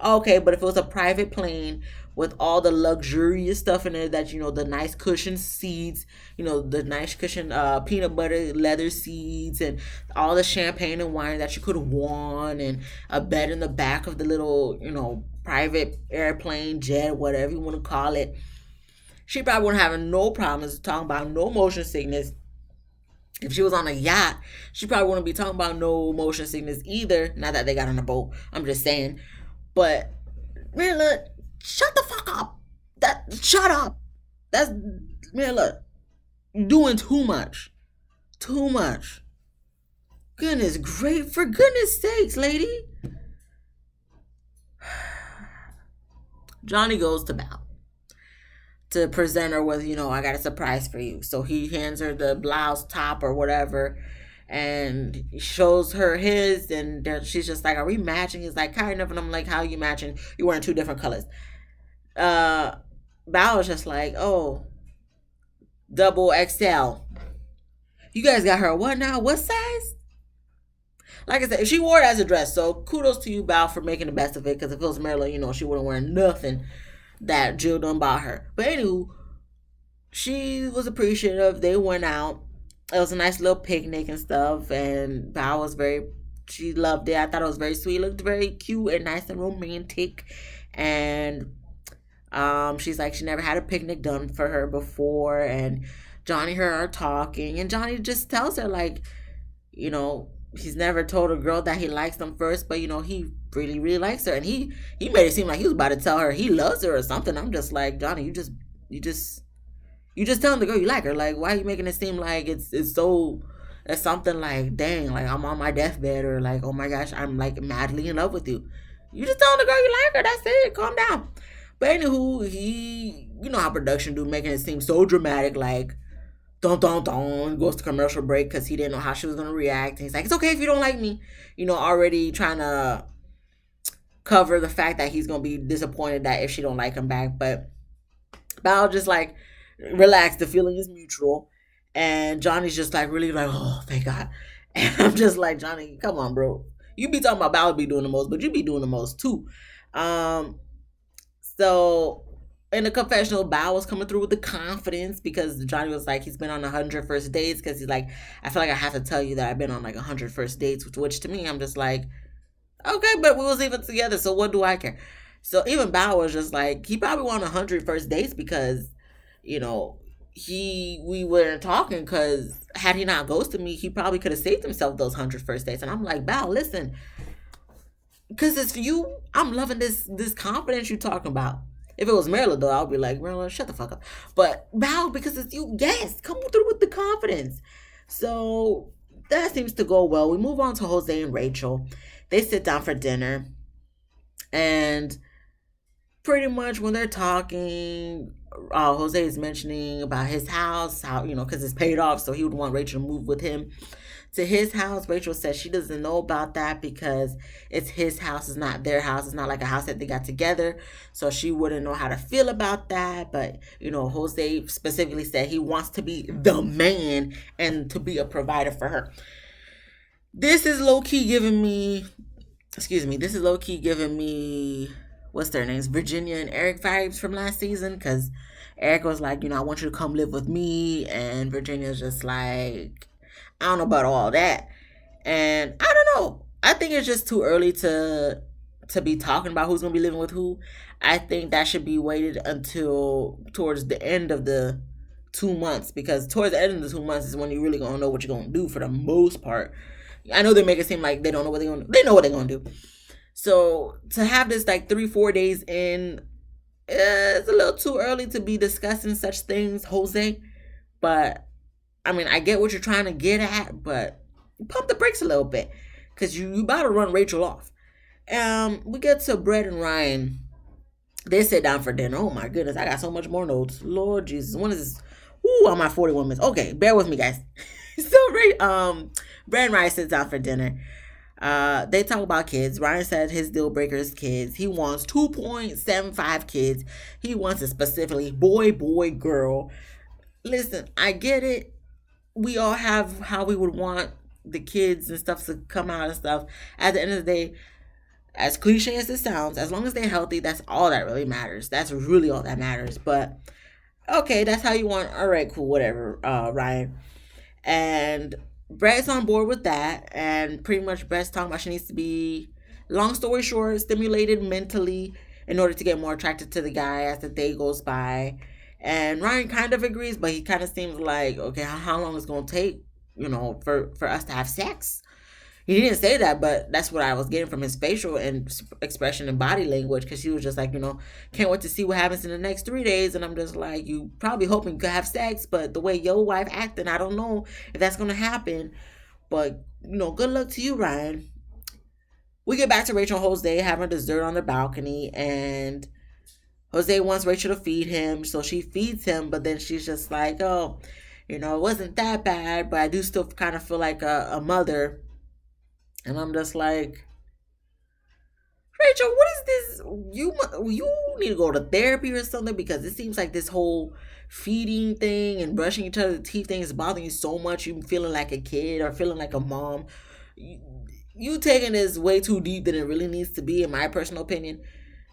Okay, but if it was a private plane with all the luxurious stuff in it, that, the nice cushion seats, the nice cushion peanut butter leather seats, and all the champagne and wine that you could have won, and a bed in the back of the little, private airplane, jet, whatever you want to call it, she probably wouldn't have no problems talking about no motion sickness. If she was on a yacht, she probably wouldn't be talking about no motion sickness either. Not that they got on a boat. I'm just saying. But, Mirla, shut the fuck up. Shut up. That's, Mirla, you're doing too much. Too much. Goodness great, for goodness sakes, lady. Johnny goes to Val to present her with, I got a surprise for you. So he hands her the blouse top or whatever, and shows her his, and she's just like, are we matching? He's like, kind of. And I'm like, how are you matching? You're wearing two different colors. Val was just like, oh, double XL. You guys got her what now? What size? Like I said, she wore it as a dress, so kudos to you, Val, for making the best of it, because if it was Marilyn, she wouldn't wear nothing that Jill done bought her. But anywho, she was appreciative. They went out. It was a nice little picnic and stuff, and Val was she loved it. I thought it was very sweet. It looked very cute and nice and romantic. And she's like, she never had a picnic done for her before, and Johnny and her are talking, and Johnny just tells her, like, he's never told a girl that he likes them first, but, he really, really likes her. And he made it seem like he was about to tell her he loves her or something. I'm just like, Johnny, you just telling the girl you like her. Like, why are you making it seem like it's so, It's something like, dang, like I'm on my deathbed, or like, oh my gosh, I'm like madly in love with you. You just telling the girl you like her. That's it. Calm down. But anywho, he, you know how production do, making it seem so dramatic, like don't goes to commercial break because he didn't know how she was gonna react. And he's like, it's okay if you don't like me. You know, already trying to cover the fact that he's gonna be disappointed that if she don't like him back. But Bao just like, relax, the feeling is mutual. And Johnny's just like really like, oh thank God. And I'm just like, Johnny, come on, bro. You be talking about Bao be doing the most, but you be doing the most too. Um, so in the confessional, Bao was coming through with the confidence because Johnny was like, he's been on 100 first dates, because he's like, I feel like I have to tell you that I've been on like 100 first dates, which to me, I'm just like, okay, but we was even together, so what do I care? So even Bao was just like, he probably won 100 first dates because, you know, we weren't talking, because had he not ghosted me, he probably could have saved himself those 100 first dates. And I'm like, Bao, listen, because it's you. I'm loving this confidence you talking about. If it was Maryland, though, I'll be like, Maryland, shut the fuck up. But Bao, because it's you, yes, come through with the confidence. So that seems to go well. We move on to Jose and Rachel. They sit down for dinner, and pretty much when they're talking, Jose is mentioning about his house, how, you know, because it's paid off, so he would want Rachel to move with him to his house. Rachel says she doesn't know about that because it's his house, it's not their house. It's not like a house that they got together. So she wouldn't know how to feel about that. But, you know, Jose specifically said he wants to be the man and to be a provider for her. This is low key giving me, excuse me, this is low key giving me, what's their names? Virginia and Eric vibes from last season, because Eric was like, you know, I want you to come live with me. And Virginia's just like, I don't know about all that. And I don't know. I think it's just too early to be talking about who's gonna be living with who. I think that should be waited until towards the end of the 2 months, because towards the end of the 2 months is when you really gonna know what you're gonna do for the most part. I know they make it seem like they don't know what they're gonna do. They know what they're gonna do. So to have this like 3-4 days in, it's a little too early to be discussing such things, Jose. But I mean, I get what you're trying to get at, but pump the brakes a little bit, because you about to run Rachel off. We get to Brett and Ryan. They sit down for dinner. Oh my goodness, I got so much more notes. Lord Jesus, when is this? Ooh, I'm at 41 minutes. Okay, bear with me, guys. So Brett and Ryan sits down for dinner. They talk about kids. Ryan said his deal breaker is kids. He wants 2.75 kids. He wants it specifically boy, boy, girl. Listen, I get it. We all have how we would want the kids and stuff to come out and stuff. At the end of the day, as cliche as it sounds, as long as they're healthy, that's all that really matters. That's really all that matters. But okay, that's how you want. All right, cool, whatever, Ryan. And Brett's on board with that, and pretty much Brett's talking about she needs to be, long story short, stimulated mentally in order to get more attracted to the guy as the day goes by. And Ryan kind of agrees, but he kind of seems like, okay, how long is it going to take, you know, for us to have sex? He didn't say that, but that's what I was getting from his facial and expression and body language, because he was just like, you know, can't wait to see what happens in the next 3 days. And I'm just like, you probably hoping you could have sex, but the way your wife acting, I don't know if that's going to happen. But, you know, good luck to you, Ryan. We get back to Rachel and Jose having dessert on the balcony, and Jose wants Rachel to feed him, so she feeds him, but then she's just like, oh, you know, it wasn't that bad, but I do still kind of feel like a mother. And I'm just like, Rachel, what is this? You need to go to therapy or something, because it seems like this whole feeding thing and brushing each other's teeth thing is bothering you so much. You feeling like a kid or feeling like a mom. You, you taking this way too deep than it really needs to be, in my personal opinion.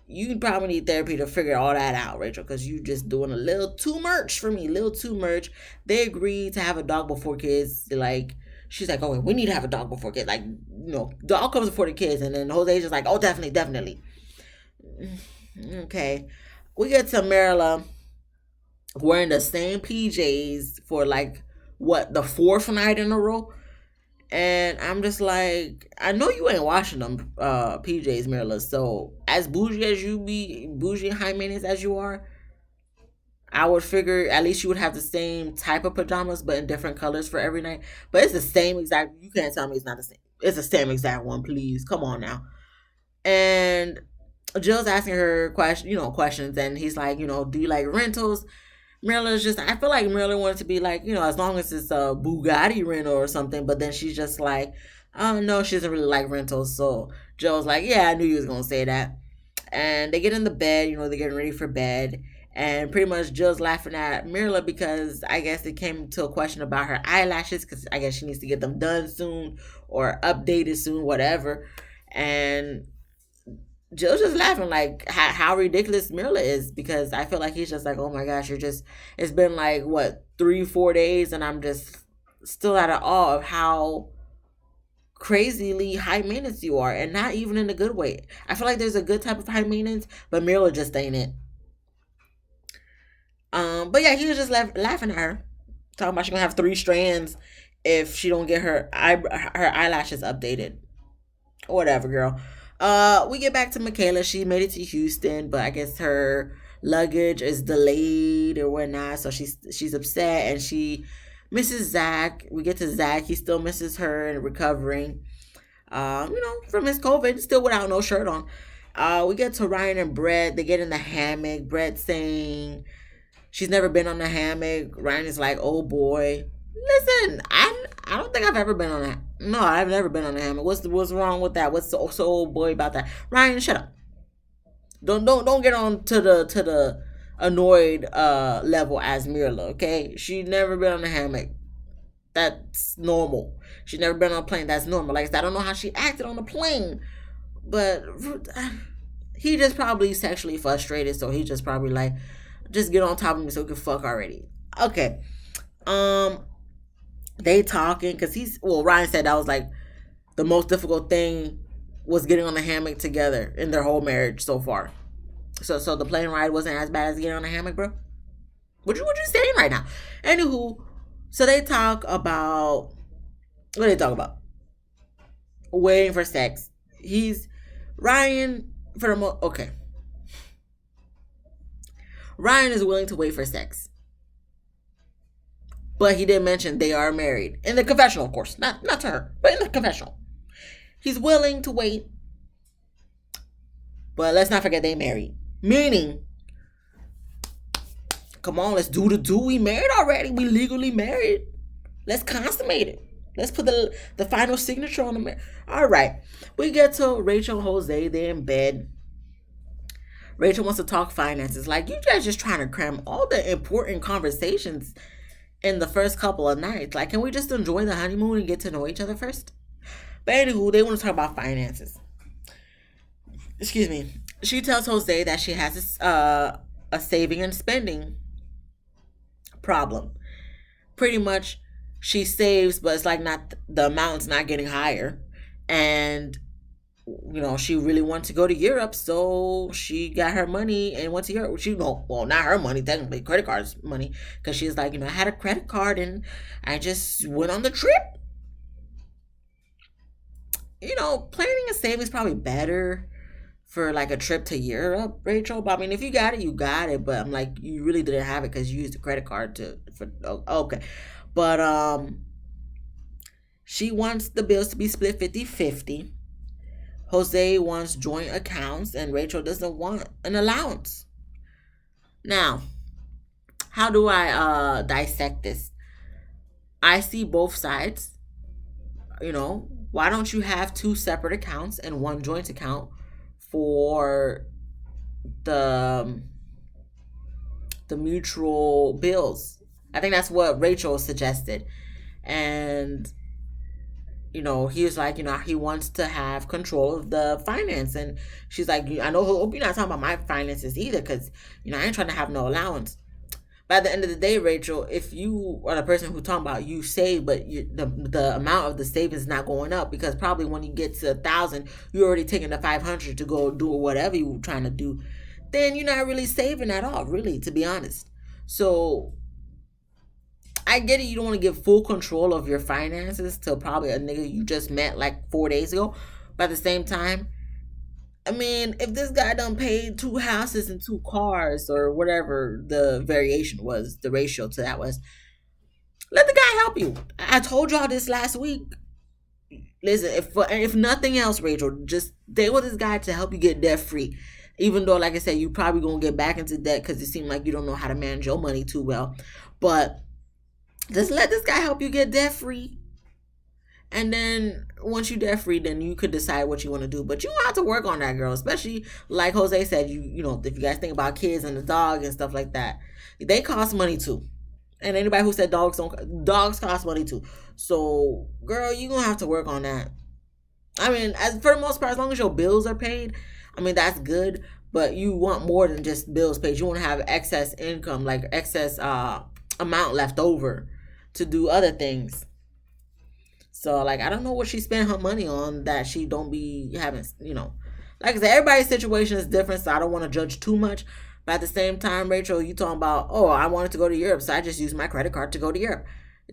You probably need therapy to figure all that out, Rachel, because you just doing a little too much for me, a little too much. They agreed to have a dog before kids. Like, she's like, oh, we need to have a dog before kids. Like, you know, dog comes before the kids. And then Jose's just like, oh, definitely, definitely. Okay. We get to Marilla wearing the same PJs for like, what, the fourth night in a row? And I'm just like, I know you ain't washing them PJs, Marilla. So as bougie and high maintenance as you are, I would figure at least you would have the same type of pajamas, but in different colors for every night. But it's the same exact. You can't tell me it's not the same. It's the same exact one. Please, come on now. And Jill's asking her questions, and he's like, do you like rentals? Marilla's just, I feel like Marilla wanted to be like, as long as it's a Bugatti rental or something, but then she's just like, oh no, she doesn't really like rentals. So Jill's like, yeah, I knew you was gonna say that. And they get in the bed, they're getting ready for bed. And pretty much Jill's laughing at Marilla because I guess it came to a question about her eyelashes because I guess she needs to get them done soon or updated soon, whatever. And Jill's just laughing like how ridiculous Mirla is because I feel like he's just like, oh my gosh, it's been like, what, 3-4 days and I'm just still at awe of how crazily high maintenance you are and not even in a good way. I feel like there's a good type of high maintenance, but Mirla just ain't it. But yeah, he was just laughing at her, talking about she's gonna have 3 strands if she don't get her eyelashes updated or whatever, girl. We get back to Michaela. She made it to Houston, but I guess her luggage is delayed or whatnot, so she's upset and she misses Zach. We get to Zach. He still misses her and recovering. From his COVID, still without no shirt on. We get to Ryan and Brett. They get in the hammock. Brett saying she's never been on a hammock. Ryan is like, oh boy. Listen, I don't think I've ever been on a. No, I've never been on a hammock. What's wrong with that? What's so old boy about that? Ryan, shut up. Don't get on to the annoyed level as Mirla, okay? She never been on a hammock. That's normal. She's never been on a plane. That's normal. Like I said, I don't know how she acted on the plane, but he just probably sexually frustrated, so he just probably like, just get on top of me so we can fuck already. Okay. They talking because Ryan said that was like the most difficult thing was getting on the hammock together in their whole marriage so far. So the plane ride wasn't as bad as getting on a hammock, bro. What you saying right now? Anywho, so they talk about what they talk about? Waiting for sex. Ryan for the most okay. Ryan is willing to wait for sex. But he did mention they are married. In the confessional, of course. Not to her, but in the confessional. He's willing to wait. But let's not forget they married. Meaning, come on, let's do the do. We married already. We legally married. Let's consummate it. Let's put the final signature on the marriage. All right. We get to Rachel and Jose. They're in bed. Rachel wants to talk finances. Like, you guys just trying to cram all the important conversations in the first couple of nights. Like, can we just enjoy the honeymoon and get to know each other first? But anywho, they want to talk about finances. Excuse me. She tells Jose that she has a saving and spending problem. Pretty much, she saves, but it's like not the amount's not getting higher, and she really wanted to go to Europe, so she got her money and went to Europe. Not her money, technically, credit card's money, because she's like, I had a credit card and I just went on the trip. Planning a savings is probably better for like a trip to Europe, Rachel. But I mean, if you got it, you got it. But I'm like, you really didn't have it because you used the credit card okay. But she wants the bills to be split 50-50. Jose wants joint accounts and Rachel doesn't want an allowance. Now, how do I dissect this? I see both sides. Why don't you have 2 separate accounts and 1 joint account for the mutual bills? I think that's what Rachel suggested. And he was like, he wants to have control of the finance. And she's like, I hope you're not talking about my finances either, because, I ain't trying to have no allowance. But at the end of the day, Rachel, if you are the person who's talking about you save, but the amount of the savings is not going up, because probably when you get to 1,000, you're already taking the 500 to go do whatever you're trying to do, then you're not really saving at all, really, to be honest. So I get it. You don't want to give full control of your finances to probably a nigga you just met like 4 days ago. But at the same time, I mean, if this guy done paid 2 houses and 2 cars or whatever the variation was, the ratio to that was, let the guy help you. I told y'all this last week. Listen, if nothing else, Rachel, just stay with this guy to help you get debt free. Even though, like I said, you probably gonna get back into debt because it seemed like you don't know how to manage your money too well. But just let this guy help you get debt free. And then once you debt free, then you could decide what you want to do. But you have to work on that, girl. Especially like Jose said, you know, if you guys think about kids and the dog and stuff like that, they cost money too. And anybody who said dogs cost money too. So, girl, you gonna have to work on that. I mean, as for the most part, as long as your bills are paid, I mean that's good. But you want more than just bills paid. You want to have excess income, like excess amount left over to do other things. So like I don't know what she spent her money on that she don't be having, you know. Like I said, everybody's situation is different, so I don't want to judge too much. But at the same time, Rachel, you talking about, oh, I wanted to go to Europe, so I just used my credit card to go to Europe.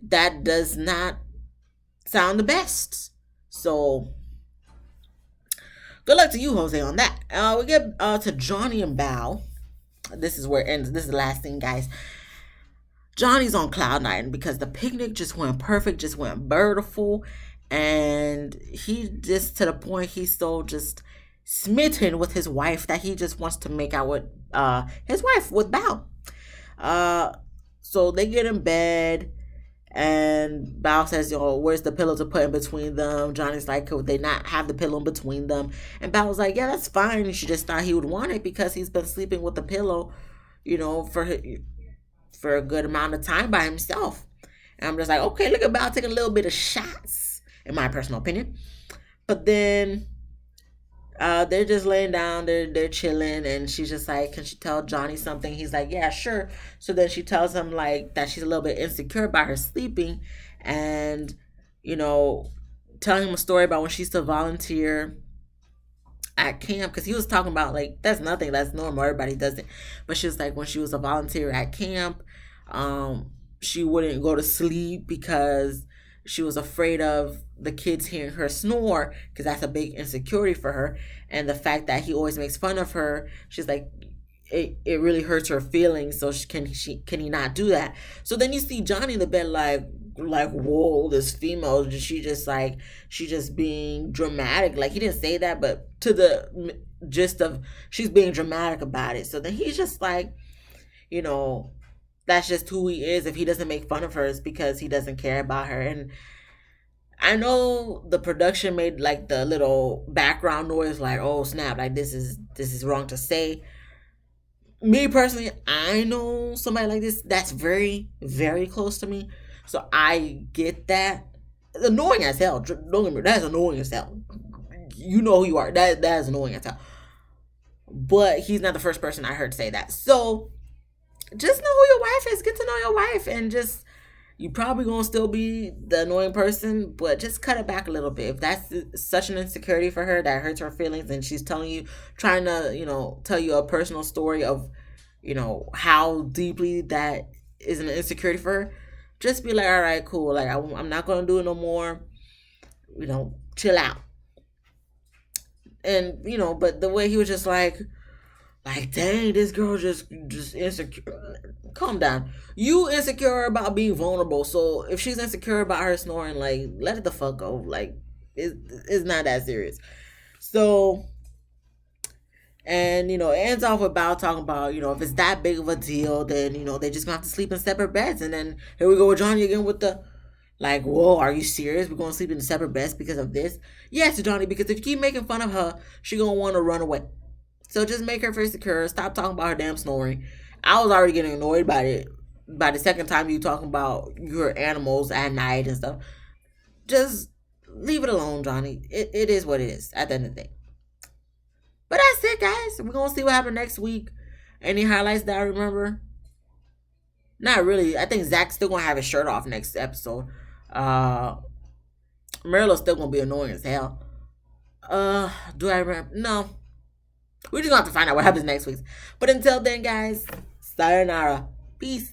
That does not sound the best. So good luck to you, Jose, on that. We get to Johnny and Bao. This is where it ends. This is the last thing, guys. Johnny's on cloud nine because the picnic just went perfect, just went beautiful, and he just to the point he's so just smitten with his wife that he just wants to make out with his wife with Bao. Uh, so they get in bed. And Bao says, "Yo, where's the pillow to put in between them?" Johnny's like, "Could they not have the pillow in between them?" And Bao was like, "Yeah, that's fine." And she just thought he would want it because he's been sleeping with the pillow, you know, for a good amount of time by himself. And I'm just like, okay, look at Bao taking a little bit of shots, in my personal opinion. But then they're just laying down, they're chilling, and she's just like, can she tell Johnny something? He's like, yeah, sure. So then she tells him like that she's a little bit insecure about her sleeping, and you know, telling him a story about when she used to volunteer at camp because he was talking about like that's nothing, that's normal, everybody does it. But she was like when she was a volunteer at camp, she wouldn't go to sleep because she was afraid of the kids hearing her snore because that's a big insecurity for her. And the fact that he always makes fun of her, she's like, it really hurts her feelings. So can he not do that? So then you see Johnny in the bed like whoa, this female, she just being dramatic. Like he didn't say that, but to the gist of she's being dramatic about it. So then he's just like, you know, that's just who he is. If he doesn't make fun of her, it's because he doesn't care about her. And I know the production made like the little background noise, like, oh snap, like this is wrong to say. Me personally, I know somebody like this that's very, very close to me. So I get that. It's annoying as hell. Don't get me, that's annoying as hell. You know who you are. That is annoying as hell. But he's not the first person I heard say that. So just know who your wife is. Get to know your wife, and just you probably gonna still be the annoying person, but just cut it back a little bit. If that's such an insecurity for her that hurts her feelings, and she's telling you, trying to, you know, tell you a personal story of, you know, how deeply that is an insecurity for her, just be like, all right, cool. Like I'm not gonna do it no more. You know, chill out. And you know, but the way he was just like, dang, this girl just insecure. Calm down. You insecure about being vulnerable. So if she's insecure about her snoring, like, let it the fuck go. Like, it's not that serious. So, and you know, it ends off with Bao talking about, you know, if it's that big of a deal, then you know they just gonna have to sleep in separate beds. And then here we go with Johnny again with the like, whoa, are you serious? We're gonna sleep in separate beds because of this? Yes, Johnny, because if you keep making fun of her, she gonna want to run away. So just make her feel secure. Stop talking about her damn snoring. I was already getting annoyed by it by the second time you talking about your animals at night and stuff. Just leave it alone, Johnny. It is what it is at the end of the day. But that's it, guys. We're gonna see what happens next week. Any highlights that I remember? Not really. I think Zach's still gonna have his shirt off next episode. Uh Marilla's still gonna be annoying as hell. Do I remember? No. We're just gonna have to find out what happens next week. But until then, guys, sayonara. Peace.